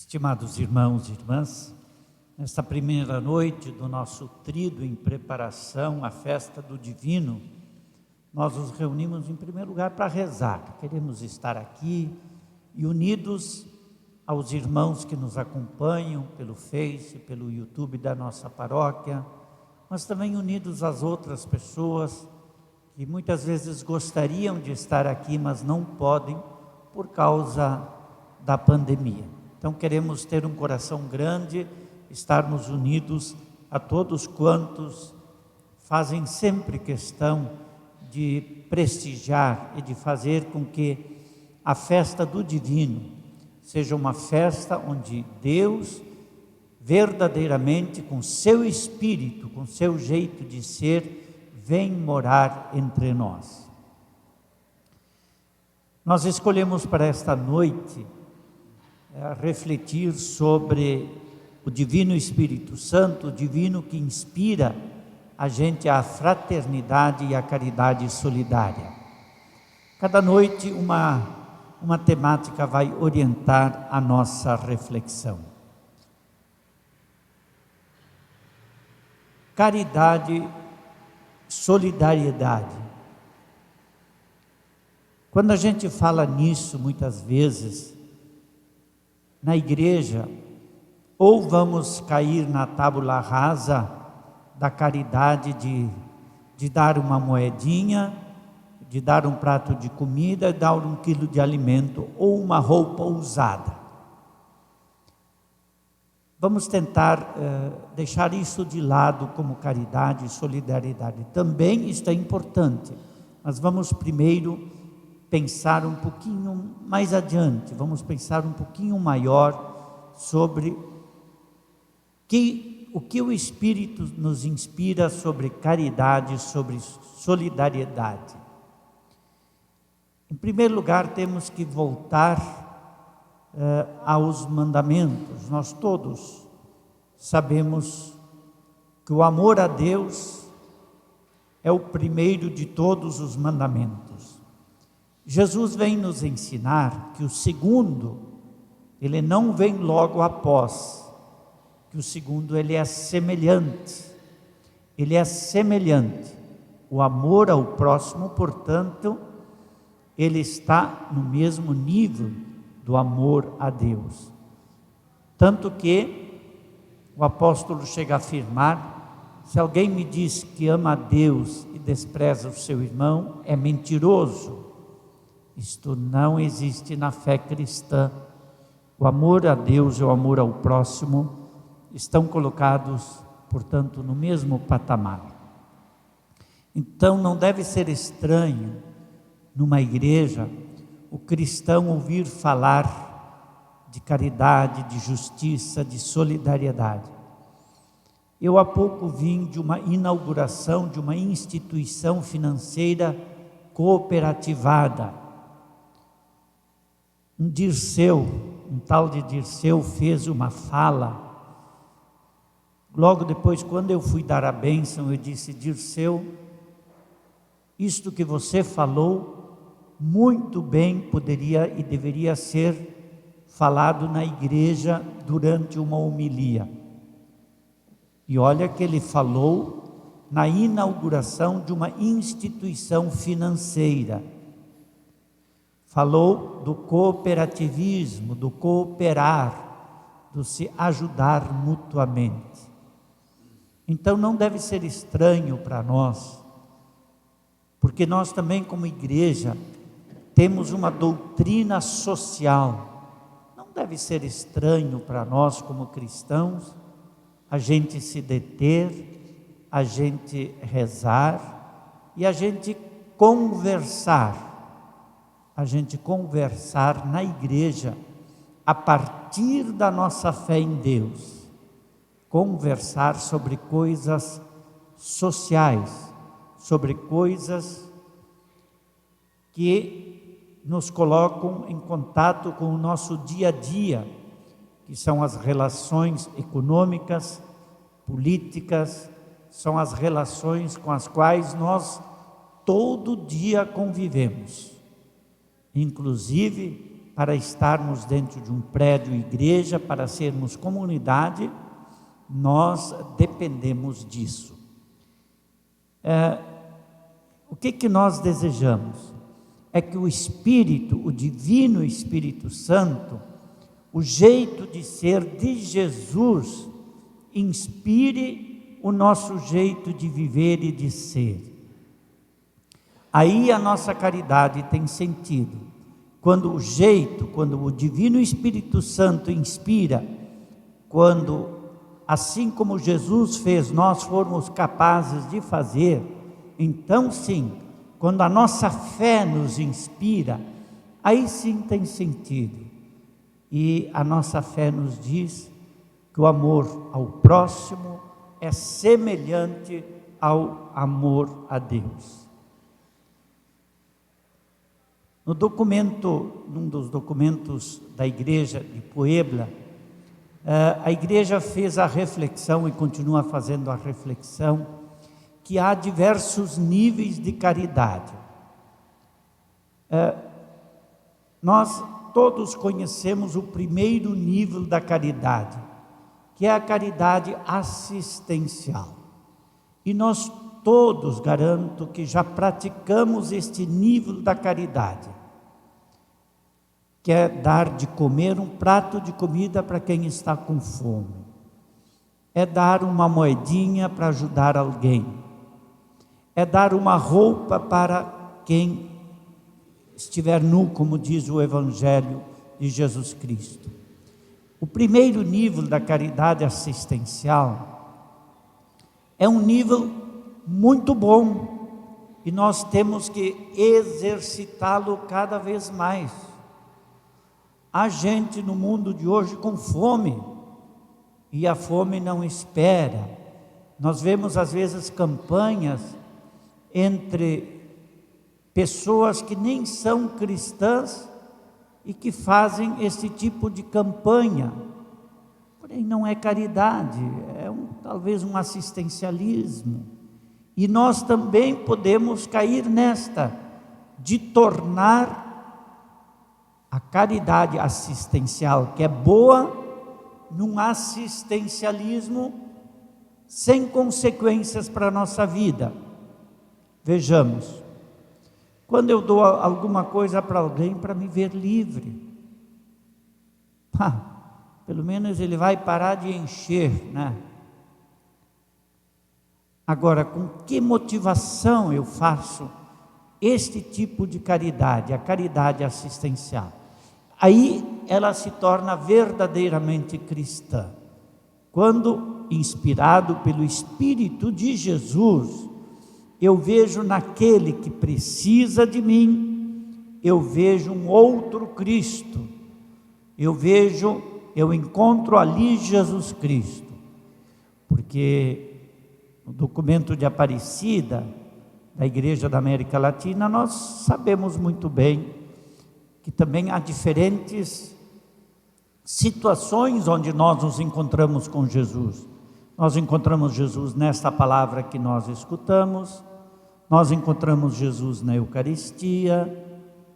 Estimados irmãos e irmãs, nesta primeira noite do nosso tríduo em preparação à festa do Divino, nós nos reunimos em primeiro lugar para rezar. Queremos estar aqui e unidos aos irmãos que nos acompanham pelo Face, pelo YouTube da nossa paróquia, mas também unidos às outras pessoas que muitas vezes gostariam de estar aqui, mas não podem por causa da pandemia. Então queremos ter um coração grande, estarmos unidos a todos quantos fazem sempre questão de prestigiar e de fazer com que a festa do Divino seja uma festa onde Deus verdadeiramente, com seu espírito, com seu jeito de ser, vem morar entre nós. Nós escolhemos para esta noite refletir sobre o Divino Espírito Santo, o Divino que inspira a gente à fraternidade e à caridade solidária. Cada noite uma temática vai orientar a nossa reflexão. Caridade, solidariedade. Quando a gente fala nisso, muitas vezes, na igreja, ou vamos cair na tábula rasa da caridade de dar uma moedinha, de dar um prato de comida, dar 1 quilo de alimento ou uma roupa usada. Vamos tentar deixar isso de lado como caridade e solidariedade. Também isso é importante, mas vamos primeiro pensar um pouquinho mais adiante, vamos pensar um pouquinho maior sobre o que o Espírito nos inspira sobre caridade, sobre solidariedade. Em primeiro lugar, temos que voltar aos mandamentos. Nós todos sabemos que o amor a Deus é o primeiro de todos os mandamentos. Jesus vem nos ensinar que o segundo, ele não vem logo após, que o segundo ele é semelhante. Ele é semelhante. O amor ao próximo, portanto, ele está no mesmo nível do amor a Deus. Tanto que o apóstolo chega a afirmar: se alguém me diz que ama a Deus e despreza o seu irmão, é mentiroso. Isto não existe na fé cristã. O amor a Deus e o amor ao próximo estão colocados, portanto, no mesmo patamar. Então não deve ser estranho numa igreja o cristão ouvir falar de caridade, de justiça, de solidariedade. Eu há pouco vim de uma inauguração de uma instituição financeira cooperativada. Um tal de Dirceu fez uma fala. Logo depois, quando eu fui dar a bênção, eu disse: Dirceu, isto que você falou, muito bem poderia e deveria ser falado na igreja durante uma homilia. E olha que ele falou na inauguração de uma instituição financeira. Falou do cooperativismo, do cooperar, do se ajudar mutuamente. Então não deve ser estranho para nós, porque nós também como igreja temos uma doutrina social. Não deve ser estranho para nós como cristãos a gente se deter, a gente rezar e a gente conversar na igreja a partir da nossa fé em Deus, conversar sobre coisas sociais, sobre coisas que nos colocam em contato com o nosso dia a dia, que são as relações econômicas, políticas, são as relações com as quais nós todo dia convivemos. Inclusive para estarmos dentro de um prédio igreja, para sermos comunidade, nós dependemos disso. O que nós desejamos? É que o Espírito, o Divino Espírito Santo, o jeito de ser de Jesus, inspire o nosso jeito de viver e de ser. Aí a nossa caridade tem sentido. Quando o Divino Espírito Santo inspira, quando, assim como Jesus fez, nós formos capazes de fazer, então sim, quando a nossa fé nos inspira, aí sim tem sentido. E a nossa fé nos diz que o amor ao próximo é semelhante ao amor a Deus. Num dos documentos da igreja de Puebla, a igreja fez a reflexão e continua fazendo a reflexão que há diversos níveis de caridade. Nós todos conhecemos o primeiro nível da caridade, que é a caridade assistencial. E nós todos, garanto, que já praticamos este nível da caridade, que é dar de comer um prato de comida para quem está com fome, é dar uma moedinha para ajudar alguém, é dar uma roupa para quem estiver nu, como diz o Evangelho de Jesus Cristo. O primeiro nível da caridade assistencial é um nível muito bom e nós temos que exercitá-lo cada vez mais. Há gente no mundo de hoje com fome e a fome não espera. Nós vemos às vezes campanhas entre pessoas que nem são cristãs e que fazem esse tipo de campanha. Porém não é caridade, é talvez um assistencialismo. E nós também podemos cair nesta, de tornar a caridade assistencial, que é boa, num assistencialismo sem consequências para a nossa vida. Vejamos, quando eu dou alguma coisa para alguém para me ver livre, pelo menos ele vai parar de encher, né? Agora, com que motivação eu faço este tipo de caridade, a caridade assistencial? Aí ela se torna verdadeiramente cristã. Quando, inspirado pelo Espírito de Jesus, eu vejo naquele que precisa de mim, eu vejo um outro Cristo, eu encontro ali Jesus Cristo, porque no documento de Aparecida, da Igreja da América Latina, nós sabemos muito bem que também há diferentes situações onde nós nos encontramos com Jesus. Nós encontramos Jesus nesta palavra que nós escutamos, nós encontramos Jesus na Eucaristia,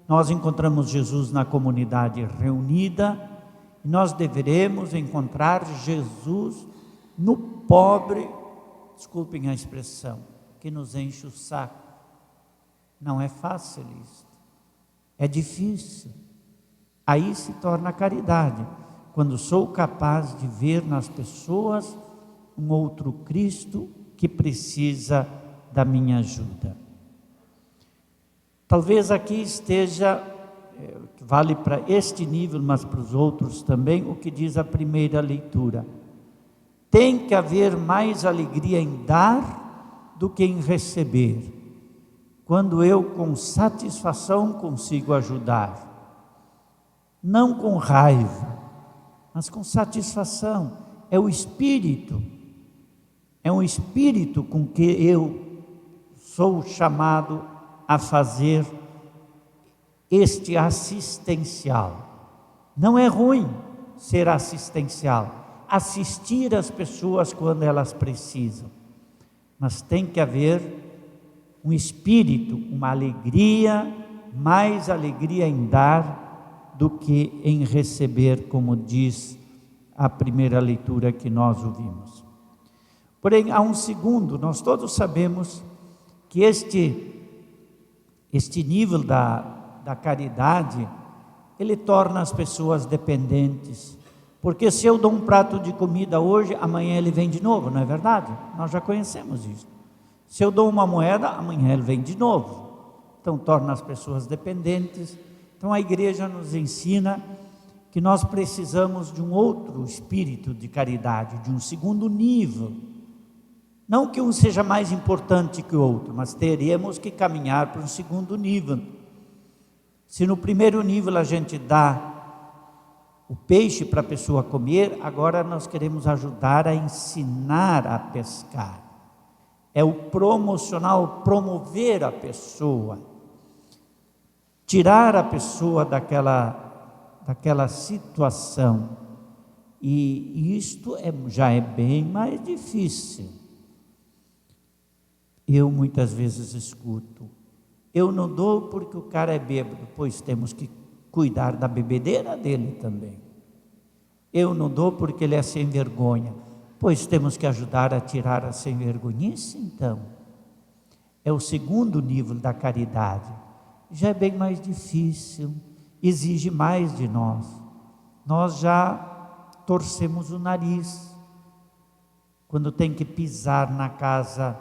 nós encontramos Jesus na comunidade reunida, e nós deveremos encontrar Jesus no pobre, desculpem a expressão, que nos enche o saco. Não é fácil isso, é difícil. Aí se torna caridade, quando sou capaz de ver nas pessoas um outro Cristo que precisa da minha ajuda. Talvez aqui esteja, vale para este nível, mas para os outros também, o que diz a primeira leitura. Tem que haver mais alegria em dar do que em receber, quando eu com satisfação consigo ajudar, não com raiva, mas com satisfação. É o Espírito, é um Espírito com que eu sou chamado a fazer este assistencial. Não é ruim ser assistencial, assistir as pessoas quando elas precisam, mas tem que haver um espírito, uma alegria, mais alegria em dar do que em receber, como diz a primeira leitura que nós ouvimos. Porém, há um segundo, nós todos sabemos que este nível da caridade, ele torna as pessoas dependentes, porque se eu dou um prato de comida hoje, amanhã ele vem de novo, não é verdade? Nós já conhecemos isso. Se eu dou uma moeda, amanhã ele vem de novo. Então torna as pessoas dependentes. Então a igreja nos ensina que nós precisamos de um outro espírito de caridade, de um segundo nível. Não que um seja mais importante que o outro, mas teremos que caminhar para um segundo nível. Se no primeiro nível a gente dá o peixe para a pessoa comer, agora nós queremos ajudar a ensinar a pescar. É o promocional, promover a pessoa, tirar a pessoa daquela situação. E isto já é bem mais difícil. Eu muitas vezes escuto: eu não dou porque o cara é bêbado. Pois temos que cuidar da bebedeira dele também. Eu não dou porque ele é sem vergonha. Pois temos que ajudar a tirar a sem vergonhice, então. É o segundo nível da caridade. Já é bem mais difícil, exige mais de nós. Nós já torcemos o nariz quando tem que pisar na casa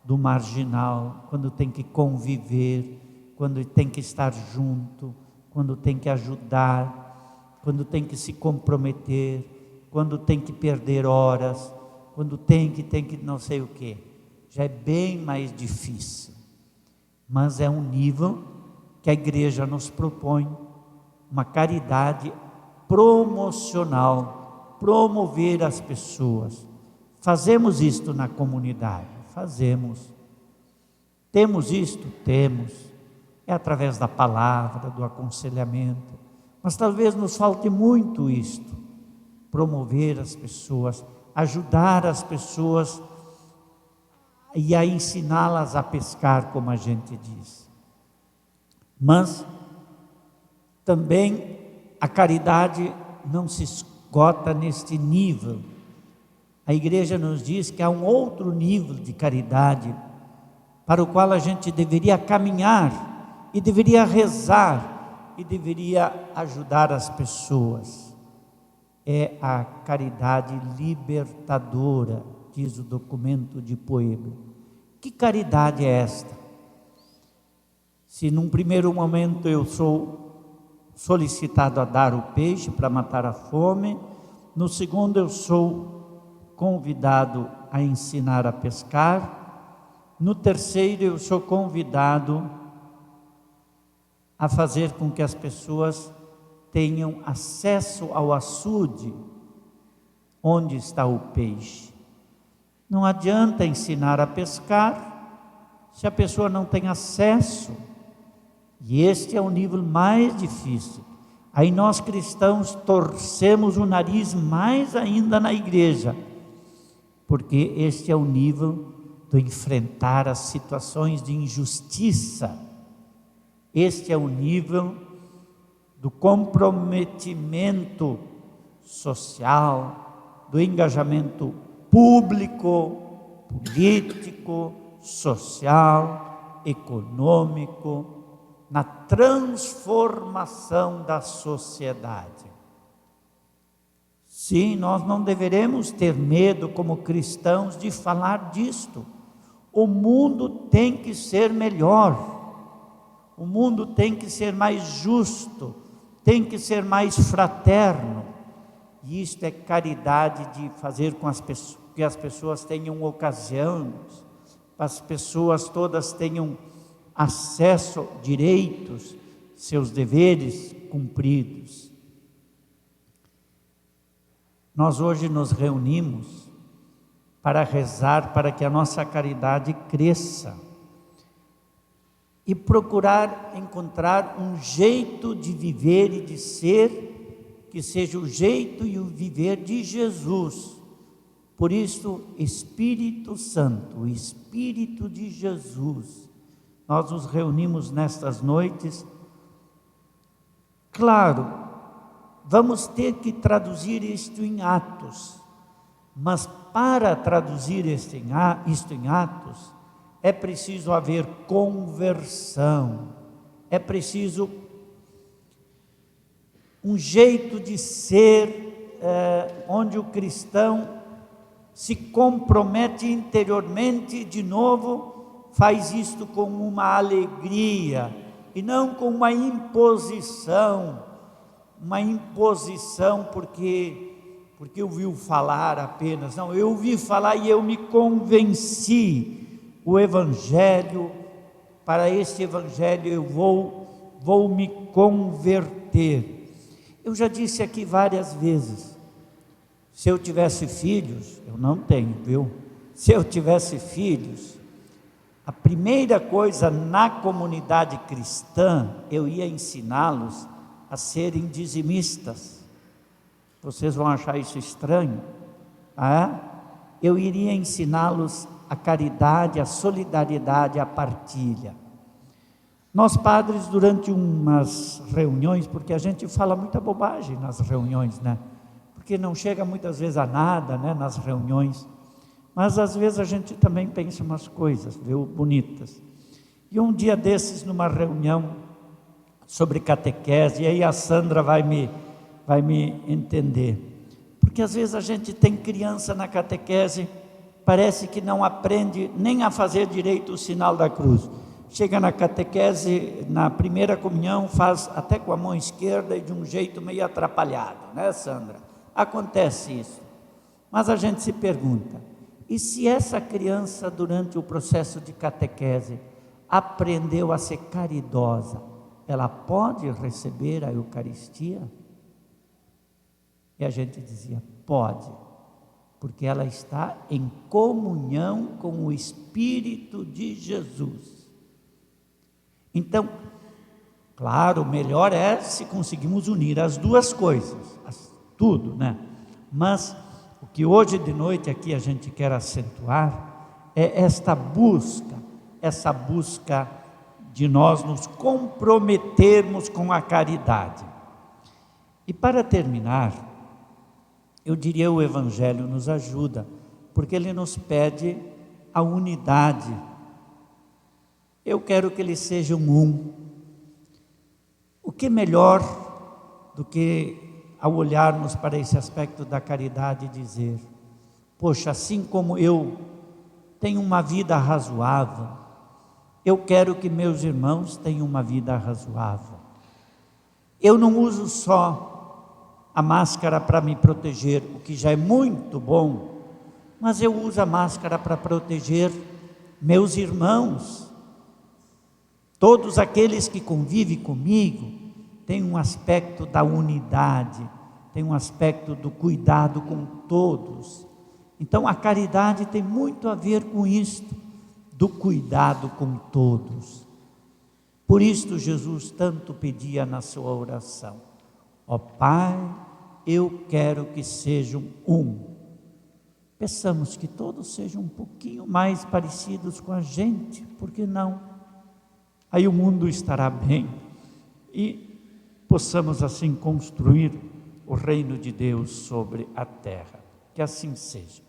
do marginal, quando tem que conviver, quando tem que estar junto, quando tem que ajudar, quando tem que se comprometer, quando tem que perder horas, quando tem que não sei o quê. Já é bem mais difícil, mas é um nível que a igreja nos propõe, uma caridade promocional, promover as pessoas. Fazemos isto na comunidade, fazemos. Temos isto? Temos. É através da palavra, do aconselhamento, mas talvez nos falte muito isto, promover as pessoas, ajudar as pessoas e a ensiná-las a pescar, como a gente diz. Mas também a caridade não se esgota neste nível. A igreja nos diz que há um outro nível de caridade para o qual a gente deveria caminhar e deveria rezar e deveria ajudar as pessoas. É a caridade libertadora, diz o documento de Pueblo. Que caridade é esta? Se num primeiro momento eu sou solicitado a dar o peixe para matar a fome, no segundo eu sou convidado a ensinar a pescar, no terceiro eu sou convidado a fazer com que as pessoas tenham acesso ao açude onde está o peixe. Não adianta ensinar a pescar se a pessoa não tem acesso. E este é o nível mais difícil. Aí nós cristãos torcemos o nariz mais ainda na igreja, porque este é o nível do enfrentar as situações de injustiça. Este é o nível do comprometimento social, do engajamento público, político, social, econômico, na transformação da sociedade. Sim, nós não deveremos ter medo como cristãos de falar disto. O mundo tem que ser melhor. O mundo tem que ser mais justo, tem que ser mais fraterno. E isto é caridade, de fazer com que as pessoas tenham ocasiões, as pessoas todas tenham acesso, direitos, seus deveres cumpridos. Nós hoje nos reunimos para rezar para que a nossa caridade cresça e procurar encontrar um jeito de viver e de ser que seja o jeito e o viver de Jesus. Por isso, Espírito Santo, o Espírito de Jesus, nós nos reunimos nestas noites Claro, vamos ter que traduzir isto em atos, mas para traduzir isto em atos, é preciso haver conversão, é preciso um jeito de ser, onde o cristão se compromete interiormente, de novo, faz isto com uma alegria, e não com uma imposição porque ouviu falar apenas. Não, eu ouvi falar e eu me convenci. O Evangelho, para este Evangelho eu vou me converter. Eu já disse aqui várias vezes, se eu tivesse filhos, eu não tenho, viu? Se eu tivesse filhos, a primeira coisa na comunidade cristã, eu ia ensiná-los a serem dizimistas. Vocês vão achar isso estranho, eu iria ensiná-los a caridade, a solidariedade, a partilha. Nós padres, durante umas reuniões, porque a gente fala muita bobagem nas reuniões, né? Porque não chega muitas vezes a nada, né, nas reuniões, mas às vezes a gente também pensa umas coisas, viu, bonitas. E um dia desses, numa reunião sobre catequese, e aí a Sandra vai me entender, porque às vezes a gente tem criança na catequese, parece que não aprende nem a fazer direito o sinal da cruz. Chega na catequese, na primeira comunhão, faz até com a mão esquerda e de um jeito meio atrapalhado, né, Sandra? Acontece isso. Mas a gente se pergunta, e se essa criança, durante o processo de catequese, aprendeu a ser caridosa, ela pode receber a Eucaristia? E a gente dizia, pode, porque ela está em comunhão com o Espírito de Jesus. Então, claro, o melhor é se conseguimos unir as duas coisas, tudo, né? Mas o que hoje de noite aqui a gente quer acentuar é essa busca de nós nos comprometermos com a caridade. E para terminar, eu diria, o Evangelho nos ajuda, porque ele nos pede a unidade. Eu quero que eles sejam um. O que melhor do que, ao olharmos para esse aspecto da caridade, dizer, poxa, assim como eu tenho uma vida razoável, eu quero que meus irmãos tenham uma vida razoável. Eu não uso só a máscara para me proteger, o que já é muito bom, mas eu uso a máscara para proteger meus irmãos. Todos aqueles que convivem comigo têm um aspecto da unidade, tem um aspecto do cuidado com todos. Então a caridade tem muito a ver com isto, do cuidado com todos. Por isto Jesus tanto pedia na sua oração, ó Pai, eu quero que sejam um. Peçamos que todos sejam um pouquinho mais parecidos com a gente, por que não? Aí o mundo estará bem e possamos assim construir o reino de Deus sobre a terra. Que assim seja.